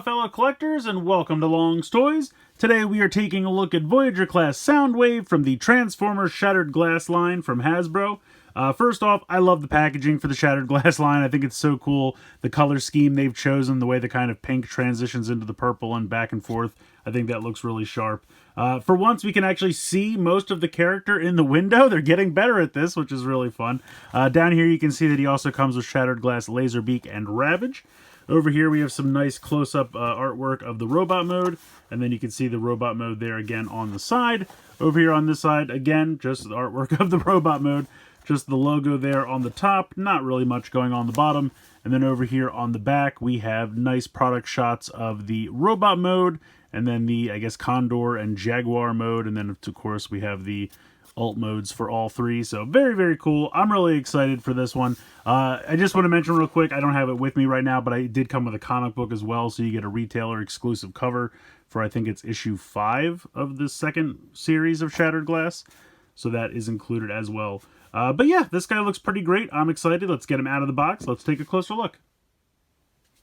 fellow collectors, and welcome to Long's Toys. Today we are taking a look at Voyager-class Soundwave from the Transformers Shattered Glass line from Hasbro. First off, I love the packaging for the Shattered Glass line. I think it's so cool. The color scheme they've chosen, the way the kind of pink transitions into the purple and back and forth, I think that looks really sharp. For once, we can actually see most of the character in the window. They're getting better at this, which is really fun. Down here you can see that he also comes with Shattered Glass, Laserbeak, and Ravage. Over here we have some nice close-up artwork of the robot mode, and then you can see the robot mode there again on the side. Over here on this side, again, just the artwork of the robot mode, just the logo there on the top, not really much going on the bottom. And then over here on the back, we have nice product shots of the robot mode, and then the, I guess, Condor and Jaguar mode, and then, of course, we have the alt modes for all three. So very, very cool. I'm really excited for this one. I just want to mention real quick, I don't have it with me right now, but I did come with a comic book as well, so you get a retailer exclusive cover for, I think it's issue 5 of the second series of Shattered Glass. So that is included as well. But yeah, this guy looks pretty great. I'm excited. Let's get him out of the box. Let's take a closer look.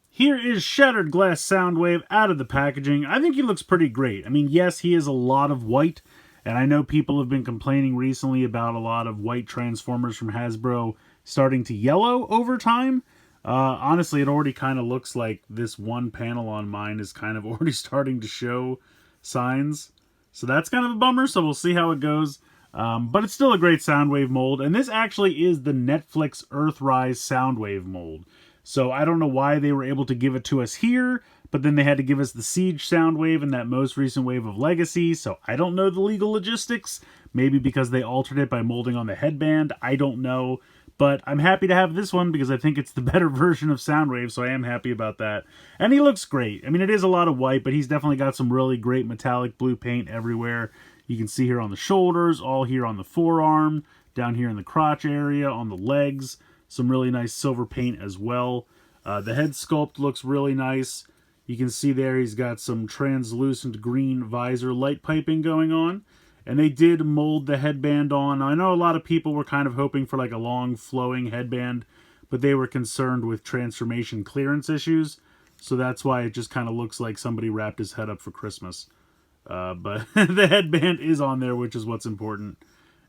Here is Shattered Glass Soundwave out of the packaging. I think he looks pretty great. I mean, yes, he is a lot of white, and I know people have been complaining recently about a lot of white Transformers from Hasbro starting to yellow over time. Honestly, it already kind of looks like this one panel on mine is kind of already starting to show signs. So that's kind of a bummer, so we'll see how it goes. But it's still a great Soundwave mold, and this actually is the Netflix Earthrise Soundwave mold. So I don't know why they were able to give it to us here, but then they had to give us the Siege Soundwave in that most recent wave of Legacy, so I don't know the legal logistics. Maybe because they altered it by molding on the headband, I don't know. But I'm happy to have this one because I think it's the better version of Soundwave, so I am happy about that. And he looks great. I mean, it is a lot of white, but he's definitely got some really great metallic blue paint everywhere. You can see here on the shoulders, all here on the forearm, down here in the crotch area, on the legs. Some really nice silver paint as well. The head sculpt looks really nice. You can see there he's got some translucent green visor light piping going on. And they did mold the headband on. I know a lot of people were kind of hoping for like a long flowing headband, but they were concerned with transformation clearance issues. So that's why it just kind of looks like somebody wrapped his head up for Christmas. But the headband is on there, which is what's important.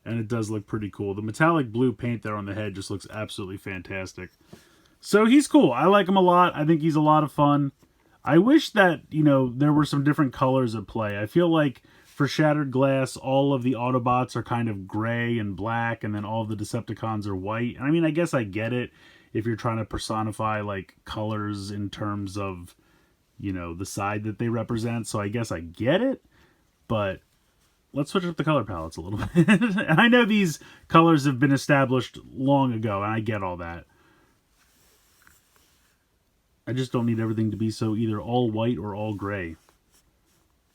And it does look pretty cool. The metallic blue paint there on the head just looks absolutely fantastic. So he's cool. I like him a lot. I think he's a lot of fun. I wish that, you know, there were some different colors at play. I feel like for Shattered Glass, all of the Autobots are kind of gray and black, and then all of the Decepticons are white. I mean, I guess I get it if you're trying to personify, like, colors in terms of, you know, the side that they represent. So I guess I get it, but let's switch up the color palettes a little bit. And I know these colors have been established long ago, and I get all that. I just don't need everything to be so either all white or all gray.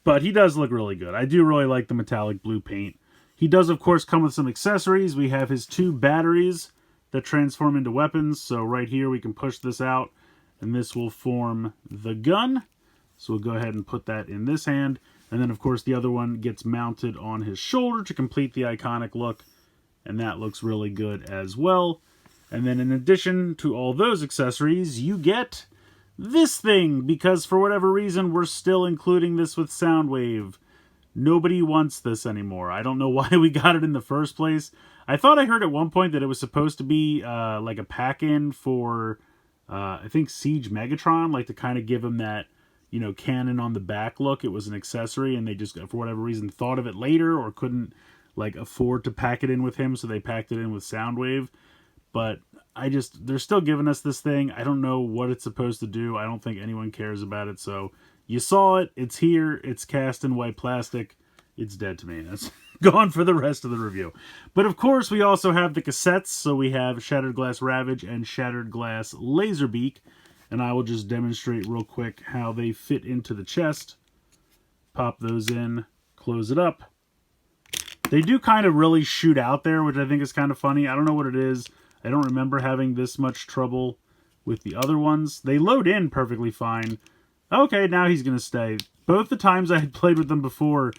But he does look really good. I do really like the metallic blue paint. He does, of course, come with some accessories. We have his 2 batteries that transform into weapons. So right here we can push this out, and this will form the gun. So we'll go ahead and put that in this hand. And then, of course, the other one gets mounted on his shoulder to complete the iconic look. And that looks really good as well. And then in addition to all those accessories, you get this thing. Because for whatever reason, we're still including this with Soundwave. Nobody wants this anymore. I don't know why we got it in the first place. I thought I heard at one point that it was supposed to be like a pack-in for, I think, Siege Megatron. Like to kind of give him that, you know, cannon on the back look. It was an accessory, and they just, for whatever reason, thought of it later or couldn't, like, afford to pack it in with him, so they packed it in with Soundwave. But they're still giving us this thing. I don't know what it's supposed to do. I don't think anyone cares about it. So you saw it. It's here. It's cast in white plastic. It's dead to me. That's gone for the rest of the review. But of course, we also have the cassettes. So we have Shattered Glass Ravage and Shattered Glass Laserbeak. And I will just demonstrate real quick how they fit into the chest. Pop those in, close it up. They do kind of really shoot out there, which I think is kind of funny. I don't know what it is. I don't remember having this much trouble with the other ones. They load in perfectly fine. Okay, now he's going to stay. Both the times I had played with them before,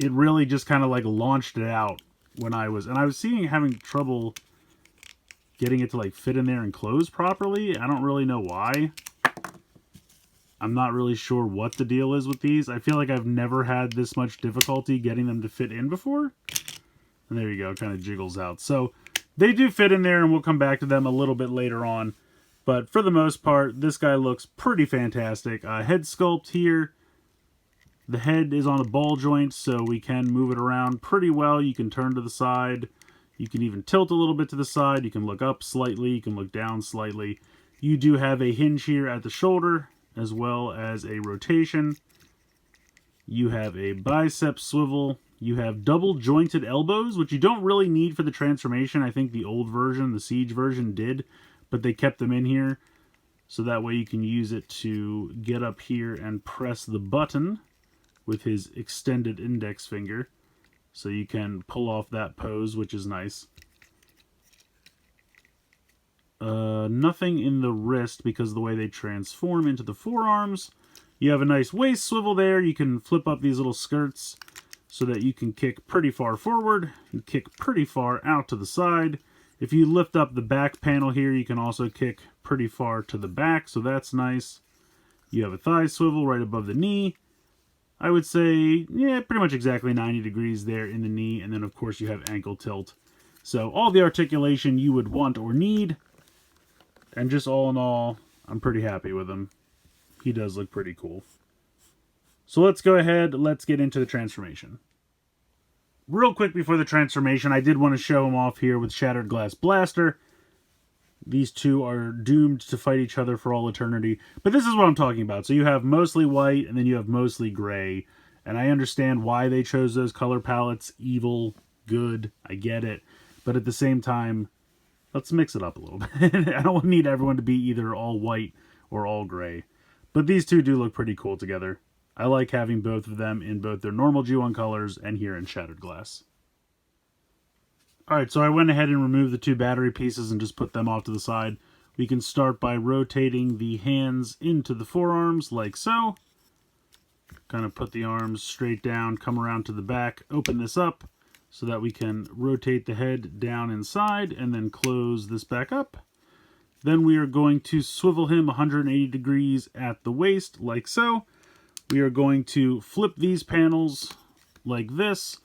it really just kind of like launched it out when I was... And I was having trouble getting it to like fit in there and close properly. I don't really know why. I'm not really sure what the deal is with these. I feel like I've never had this much difficulty getting them to fit in before. And there you go, it kind of jiggles out. So they do fit in there, and we'll come back to them a little bit later on. But for the most part, this guy looks pretty fantastic. Head sculpt here. The head is on a ball joint, so we can move it around pretty well. You can turn to the side. You can even tilt a little bit to the side. You can look up slightly. You can look down slightly. You do have a hinge here at the shoulder, as well as a rotation. You have a bicep swivel. You have double jointed elbows, which you don't really need for the transformation. I think the old version, the Siege version, did, but they kept them in here. So that way you can use it to get up here and press the button with his extended index finger. So you can pull off that pose, which is nice. Nothing in the wrist because of the way they transform into the forearms. You have a nice waist swivel there. You can flip up these little skirts so that you can kick pretty far forward and kick pretty far out to the side. If you lift up the back panel here, you can also kick pretty far to the back, so that's nice. You have a thigh swivel right above the knee. I would say, yeah, pretty much exactly 90 degrees there in the knee, and then of course you have ankle tilt. So all the articulation you would want or need, and just all in all, I'm pretty happy with him. He does look pretty cool. So let's go ahead, let's get into the transformation. Real quick before the transformation, I did want to show him off here with Shattered Glass Blaster. These two are doomed to fight each other for all eternity. But this is what I'm talking about. So you have mostly white, and then you have mostly gray. And I understand why they chose those color palettes. Evil, good, I get it. But at the same time, let's mix it up a little bit. I don't need everyone to be either all white or all gray. But these two do look pretty cool together. I like having both of them in both their normal G1 colors and here in Shattered Glass. Alright, so I went ahead and removed the two battery pieces and just put them off to the side. We can start by rotating the hands into the forearms like so. Kind of put the arms straight down, come around to the back, open this up so that we can rotate the head down inside and then close this back up. Then we are going to swivel him 180 degrees at the waist like so. We are going to flip these panels like this,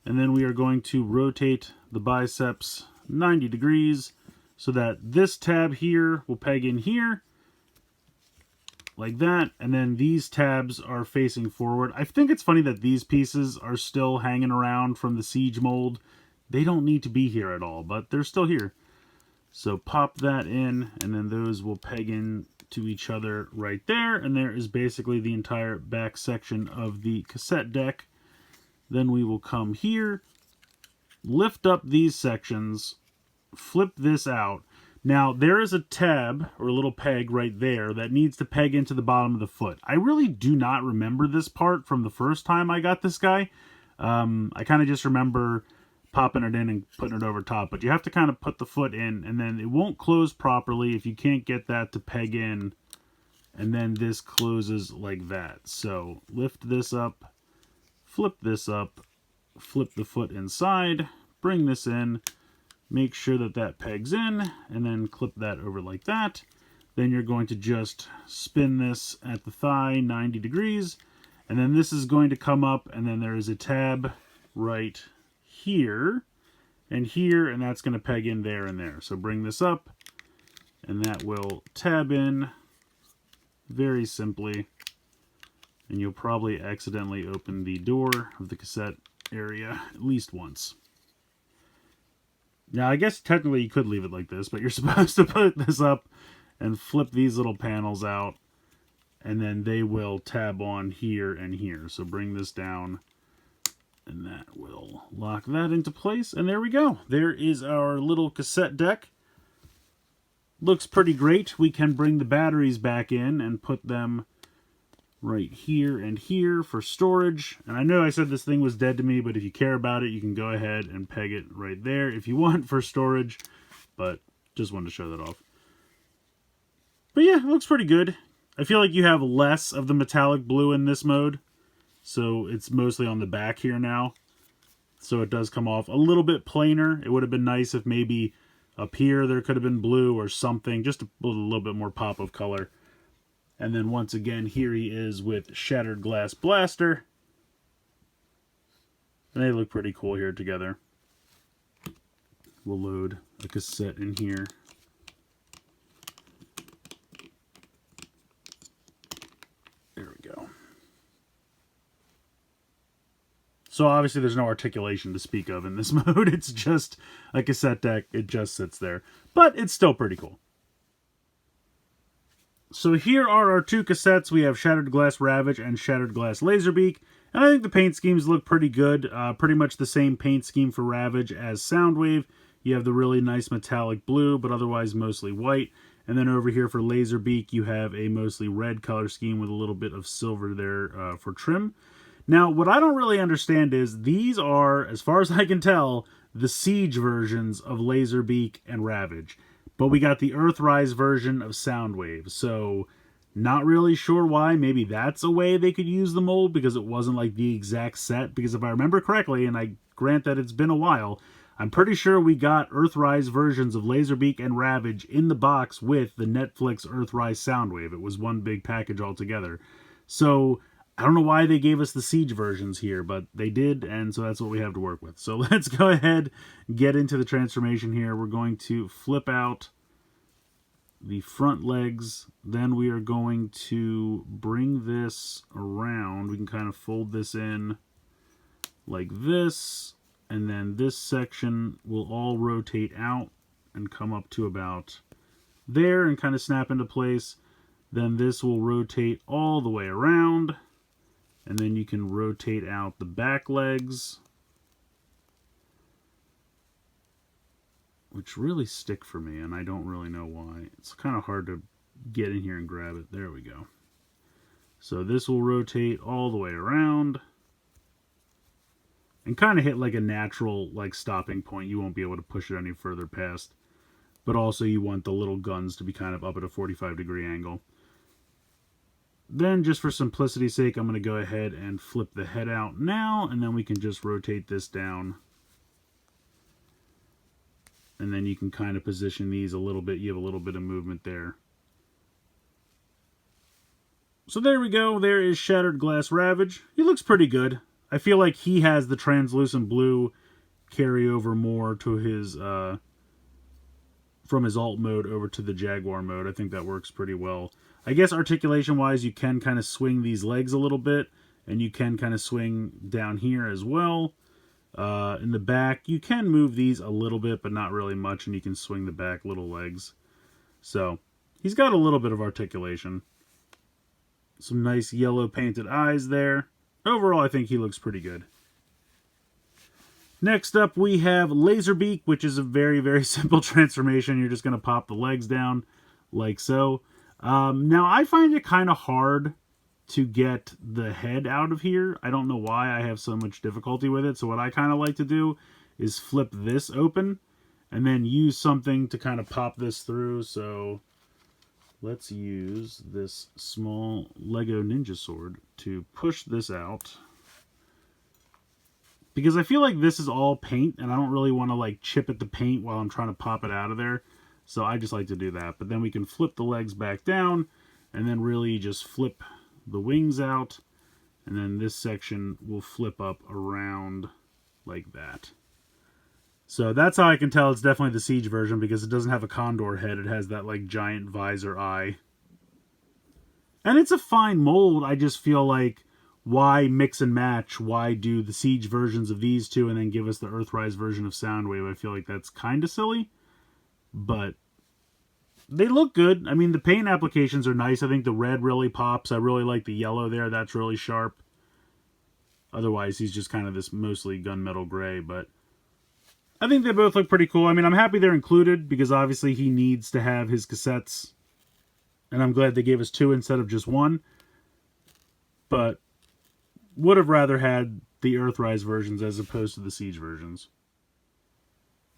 and then we are going to rotate the biceps 90 degrees so that this tab here will peg in here like that, and then these tabs are facing forward. I think it's funny that these pieces are still hanging around from the Siege mold. They don't need to be here at all, but they're still here. So pop that in, and then those will peg in to each other right there, and there is basically the entire back section of the cassette deck. Then we will come here, lift up these sections, flip this out. Now there is a tab or a little peg right there that needs to peg into the bottom of the foot. I really do not remember this part from the first time I got this guy. I kind of just remember popping it in and putting it over top, but you have to kind of put the foot in, and then it won't close properly if you can't get that to peg in, and then this closes like that. So lift this up, flip this up, flip the foot inside, bring this in, make sure that that pegs in, and then clip that over like that. Then you're going to just spin this at the thigh 90 degrees, and then this is going to come up, and then there is a tab right here, and that's going to peg in there and there. So bring this up, and that will tab in very simply, and you'll probably accidentally open the door of the cassette area at least once. Now, I guess technically you could leave it like this, but you're supposed to put this up and flip these little panels out, and then they will tab on here and here. So bring this down, and that will lock that into place. And there we go. There is our little cassette deck. Looks pretty great. We can bring the batteries back in and put them right here and here for storage. And I know I said this thing was dead to me, but if you care about it, you can go ahead and peg it right there if you want for storage. But just wanted to show that off. But yeah, it looks pretty good. I feel like you have less of the metallic blue in this mode. So it's mostly on the back here now. So it does come off a little bit plainer. It would have been nice if maybe up here there could have been blue or something. Just a little bit more pop of color. And then once again, here he is with Shattered Glass Blaster. And they look pretty cool here together. We'll load a cassette in here. There we go. So obviously there's no articulation to speak of in this mode. It's just a cassette deck. It just sits there. But it's still pretty cool. So here are our two cassettes. We have Shattered Glass Ravage and Shattered Glass Laserbeak. And I think the paint schemes look pretty good. Pretty much the same paint scheme for Ravage as Soundwave. You have the really nice metallic blue, but otherwise mostly white. And then over here for Laserbeak, you have a mostly red color scheme with a little bit of silver there for trim. Now, what I don't really understand is these are, as far as I can tell, the Siege versions of Laserbeak and Ravage. But we got the Earthrise version of Soundwave. So, not really sure why. Maybe that's a way they could use the mold because it wasn't like the exact set. Because if I remember correctly, and I grant that it's been a while, I'm pretty sure we got Earthrise versions of Laserbeak and Ravage in the box with the Netflix Earthrise Soundwave. It was one big package altogether. So, I don't know why they gave us the Siege versions here, but they did, and so that's what we have to work with. So let's go ahead and get into the transformation here. We're going to flip out the front legs. Then we are going to bring this around. We can kind of fold this in like this, and then this section will all rotate out and come up to about there and kind of snap into place. Then this will rotate all the way around. And then you can rotate out the back legs, which really stick for me, and I don't really know why. It's kind of hard to get in here and grab it. There we go. So this will rotate all the way around and kind of hit like a natural stopping point. You won't be able to push it any further past. But also you want the little guns to be kind of up at a 45-degree angle. Then, just for simplicity's sake, I'm going to go ahead and flip the head out now, and then we can just rotate this down. And then you can kind of position these a little bit. You have a little bit of movement there. So there we go. There is Shattered Glass Ravage. He looks pretty good. I feel like he has the translucent blue carry over more to his, from his alt mode over to the Jaguar mode. I think that works pretty well. I guess articulation-wise, you can kind of swing these legs a little bit, and you can kind of swing down here as well. In the back, you can move these a little bit, but not really much, and you can swing the back little legs. So, he's got a little bit of articulation. Some nice yellow painted eyes there. Overall, I think he looks pretty good. Next up, we have Laserbeak, which is a very, very simple transformation. You're just going to pop the legs down like so. Now, I find it kind of hard to get the head out of here. I don't know why I have so much difficulty with it. So what I kind of like to do is flip this open and then use something to kind of pop this through. So let's use this small Lego Ninja Sword to push this out. Because I feel like this is all paint and I don't really want to chip at the paint while I'm trying to pop it out of there. So I just like to do that. But then we can flip the legs back down and then really just flip the wings out. And then this section will flip up around like that. So that's how I can tell it's definitely the Siege version because it doesn't have a condor head. It has that giant visor eye. And it's a fine mold. I just feel like why mix and match? Why do the Siege versions of these two and then give us the Earthrise version of Soundwave? I feel like that's kind of silly. But they look good. I mean, the paint applications are nice. I think the red really pops. I really like the yellow there. That's really sharp. Otherwise, he's just kind of this mostly gunmetal gray. But I think they both look pretty cool. I mean, I'm happy they're included because obviously he needs to have his cassettes. And I'm glad they gave us two instead of just one. But would have rather had the Earthrise versions as opposed to the Siege versions.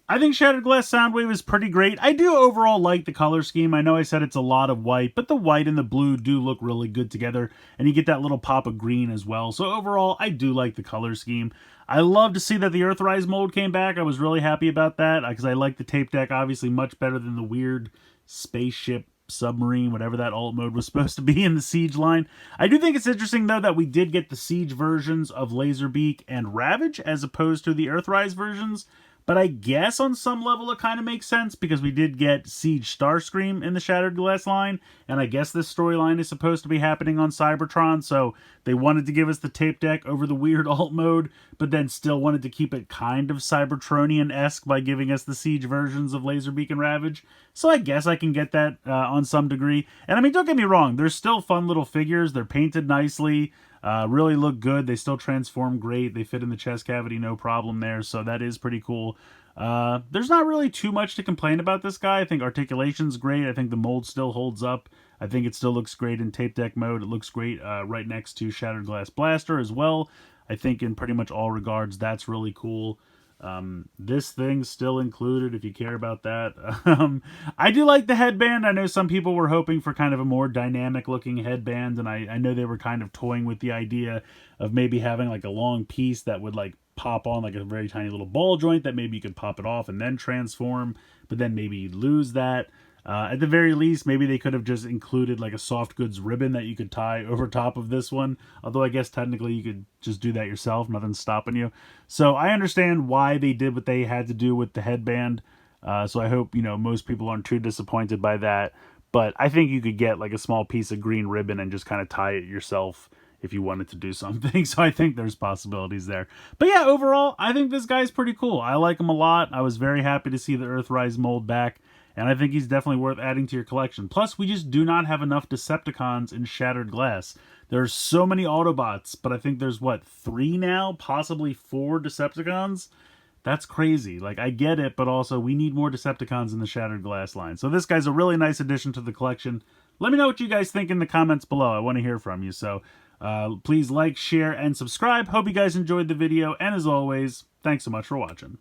I think Shattered Glass Soundwave is pretty great. I do overall like the color scheme. I know I said it's a lot of white, but the white and the blue do look really good together. And you get that little pop of green as well. So overall, I do like the color scheme. I love to see that the Earthrise mold came back. I was really happy about that because I like the tape deck obviously much better than the weird spaceship submarine, whatever that alt mode was supposed to be in the Siege line. I do think it's interesting, though, that we did get the Siege versions of Laserbeak and Ravage as opposed to the Earthrise versions. But I guess on some level it kind of makes sense because we did get Siege Starscream in the Shattered Glass line, and I guess this storyline is supposed to be happening on Cybertron, so they wanted to give us the tape deck over the weird alt mode, but then still wanted to keep it kind of Cybertronian-esque by giving us the Siege versions of Laserbeak and Ravage. So I guess I can get that on some degree. And I mean, don't get me wrong, they're still fun little figures. They're painted nicely. Really look good. They still transform great. They fit in the chest cavity, no problem there. So that is pretty cool. There's not really too much to complain about this guy. I think articulation's great. I think the mold still holds up. I think it still looks great in tape deck mode. It looks great right next to Shattered Glass Blaster as well. I think in pretty much all regards, that's really cool. This thing's still included if you care about that. I do like the headband. I know some people were hoping for kind of a more dynamic looking headband, and I know they were kind of toying with the idea of maybe having like a long piece that would like pop on like a very tiny little ball joint that maybe you could pop it off and then transform, but then maybe you'd lose that. At the very least, maybe they could have just included like a soft goods ribbon that you could tie over top of this one. Although I guess technically you could just do that yourself. Nothing's stopping you. So I understand why they did what they had to do with the headband. So I hope, most people aren't too disappointed by that. But I think you could get like a small piece of green ribbon and just kind of tie it yourself if you wanted to do something. So I think there's possibilities there. But yeah, overall, I think this guy's pretty cool. I like him a lot. I was very happy to see the Earthrise mold back. And I think he's definitely worth adding to your collection. Plus, we just do not have enough Decepticons in Shattered Glass. There's so many Autobots, but I think there's, 3 now? Possibly 4 Decepticons? That's crazy. Like, I get it, but also we need more Decepticons in the Shattered Glass line. So this guy's a really nice addition to the collection. Let me know what you guys think in the comments below. I want to hear from you. So please like, share, and subscribe. Hope you guys enjoyed the video. And as always, thanks so much for watching.